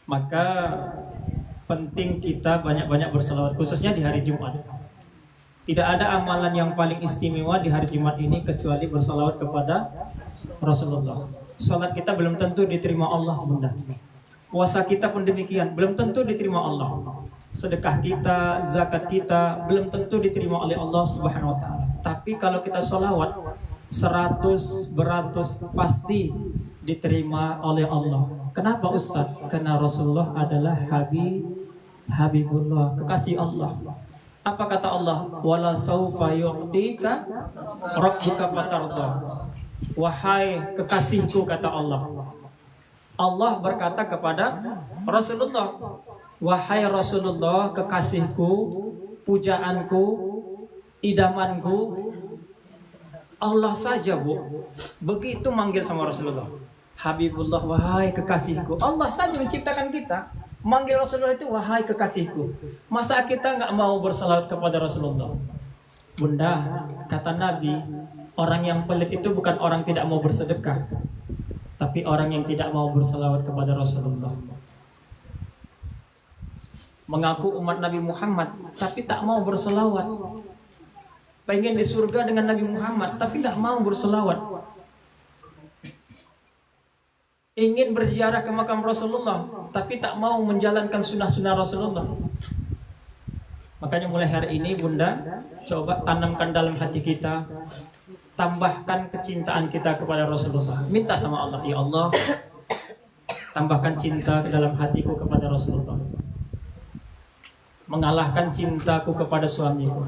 Maka penting kita banyak-banyak berselawat, khususnya di hari Jumat. Tidak ada amalan yang paling istimewa di hari Jumat ini kecuali berselawat kepada Rasulullah. Salat kita belum tentu diterima Allah, Bunda. Puasa kita pun demikian, belum tentu diterima Allah. Sedekah kita, zakat kita belum tentu diterima oleh Allah Subhanahu wa taala. Tapi kalau kita sholawat 100 beratus pasti diterima oleh Allah. Kenapa Ustaz? Karena Rasulullah adalah Habibullah, kekasih Allah. Apa kata Allah? Wala saufa yu'tika rabbuka fatarda. Wahai kekasihku, kata Allah. Allah berkata kepada Rasulullah, wahai Rasulullah, kekasihku, pujaanku, idamanku. Allah saja, Bu, begitu manggil sama Rasulullah. Habibullah, wahai kekasihku. Allah saja menciptakan kita, manggil Rasulullah itu wahai kekasihku. Masa kita nggak mau bersalawat kepada Rasulullah? Bunda, kata Nabi, orang yang pelit itu bukan orang tidak mau bersedekah, tapi orang yang tidak mau bersalawat kepada Rasulullah. Mengaku umat Nabi Muhammad, tapi tak mau bersalawat. Pengen di surga dengan Nabi Muhammad, tapi nggak mau bersalawat. Ingin berziarah ke makam Rasulullah, tapi tak mau menjalankan sunnah-sunnah Rasulullah. Makanya mulai hari ini, Bunda, coba tanamkan dalam hati kita, tambahkan kecintaan kita kepada Rasulullah. Minta sama Allah, ya Allah, tambahkan cinta ke dalam hatiku kepada Rasulullah. Mengalahkan cintaku kepada suamiku.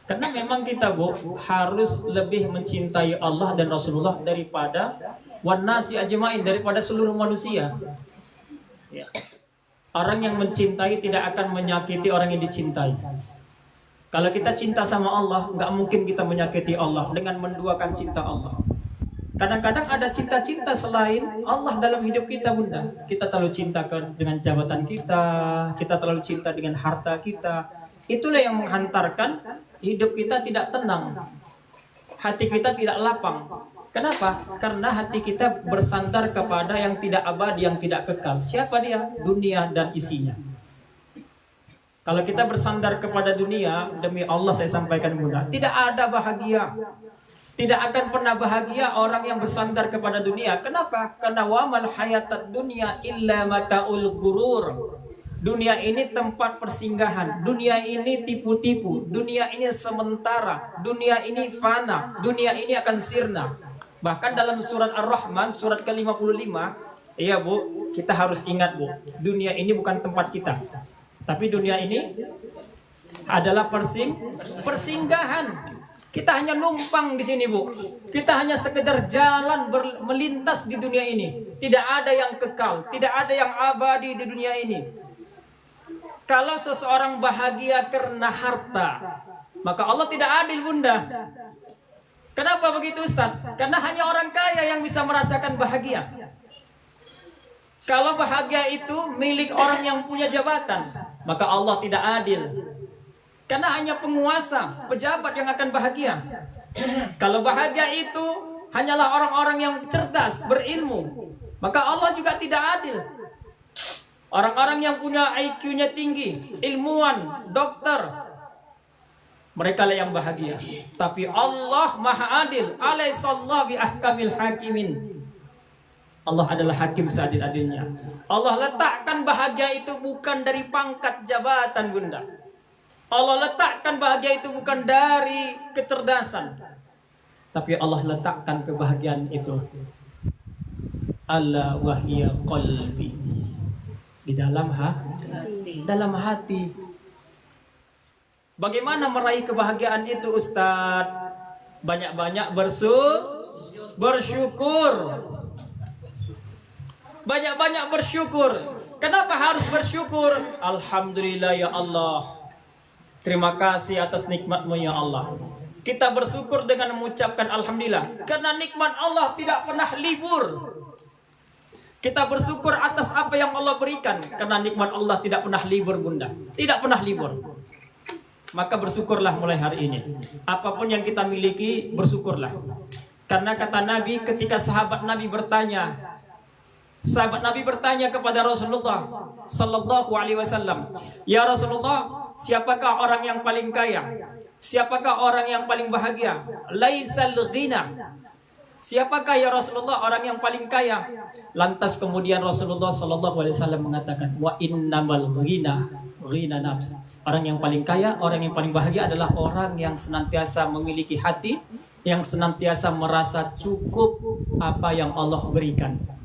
Karena memang kita, Bu, harus lebih mencintai Allah dan Rasulullah daripada wan nasi ajmain, daripada seluruh manusia. Ya. Orang yang mencintai tidak akan menyakiti orang yang dicintai. Kalau kita cinta sama Allah, nggak mungkin kita menyakiti Allah dengan menduakan cinta Allah. Kadang-kadang ada cinta-cinta selain Allah dalam hidup kita, Bunda. Kita terlalu cinta dengan jabatan kita terlalu cinta dengan harta kita. Itulah yang menghantarkan hidup kita tidak tenang. Hati kita tidak lapang. Kenapa? Karena hati kita bersandar kepada yang tidak abadi, yang tidak kekal. Siapa dia? Dunia dan isinya. Kalau kita bersandar kepada dunia, demi Allah saya sampaikan, Bunda, tidak ada bahagia. Tidak akan pernah bahagia orang yang bersandar kepada dunia. Kenapa? Karena wamal hayatad dunya illa mataul gurur. Dunia ini tempat persinggahan. Dunia ini tipu-tipu. Dunia ini sementara. Dunia ini fana. Dunia ini akan sirna. Bahkan dalam surat Ar-Rahman, surat ke-55, iya, Bu, kita harus ingat, Bu, dunia ini bukan tempat kita. Tapi dunia ini adalah persinggahan. Kita hanya numpang di sini, Bu. Kita hanya sekedar jalan melintas di dunia ini. Tidak ada yang kekal, tidak ada yang abadi di dunia ini. Kalau seseorang bahagia karena harta, maka Allah tidak adil, Bunda. Kenapa begitu, Ustaz? Karena hanya orang kaya yang bisa merasakan bahagia. Kalau bahagia itu milik orang yang punya jabatan, maka Allah tidak adil. Karena hanya penguasa, pejabat yang akan bahagia. Kalau bahagia itu hanyalah orang-orang yang cerdas, berilmu, maka Allah juga tidak adil. Orang-orang yang punya IQ-nya tinggi, ilmuwan, dokter, mereka lah yang bahagia. Tapi Allah Maha Adil. Alaihissallahu bi ahkamil hakimin. Allah adalah hakim seadil-adilnya. Allah letakkan bahagia itu bukan dari pangkat jabatan, Bunda. Allah letakkan bahagia itu bukan dari kecerdasan. Tapi Allah letakkan kebahagiaan itu ala wahya qalbi, di dalam hati. Bagaimana meraih kebahagiaan itu, Ustaz? Banyak-banyak bersyukur. Banyak-banyak bersyukur. Kenapa harus bersyukur? Alhamdulillah ya Allah. Terima kasih atas nikmat-Mu ya Allah. Kita bersyukur dengan mengucapkan alhamdulillah. Karena nikmat Allah tidak pernah libur. Kita bersyukur atas apa yang Allah berikan. Karena nikmat Allah tidak pernah libur, Bunda. Tidak pernah libur. Maka bersyukurlah mulai hari ini. Apapun yang kita miliki, bersyukurlah. Karena kata Nabi, ketika sahabat Nabi bertanya, Sahabat Nabi bertanya kepada Rasulullah sallallahu alaihi wasallam, "Ya Rasulullah, siapakah orang yang paling kaya? Siapakah orang yang paling bahagia?" Laisal ghina. Siapakah ya Rasulullah orang yang paling kaya? Lantas kemudian Rasulullah sallallahu alaihi wasallam mengatakan, "Wa innamal ghina ghina nafs." Orang yang paling kaya, orang yang paling bahagia adalah orang yang senantiasa memiliki hati yang senantiasa merasa cukup apa yang Allah berikan.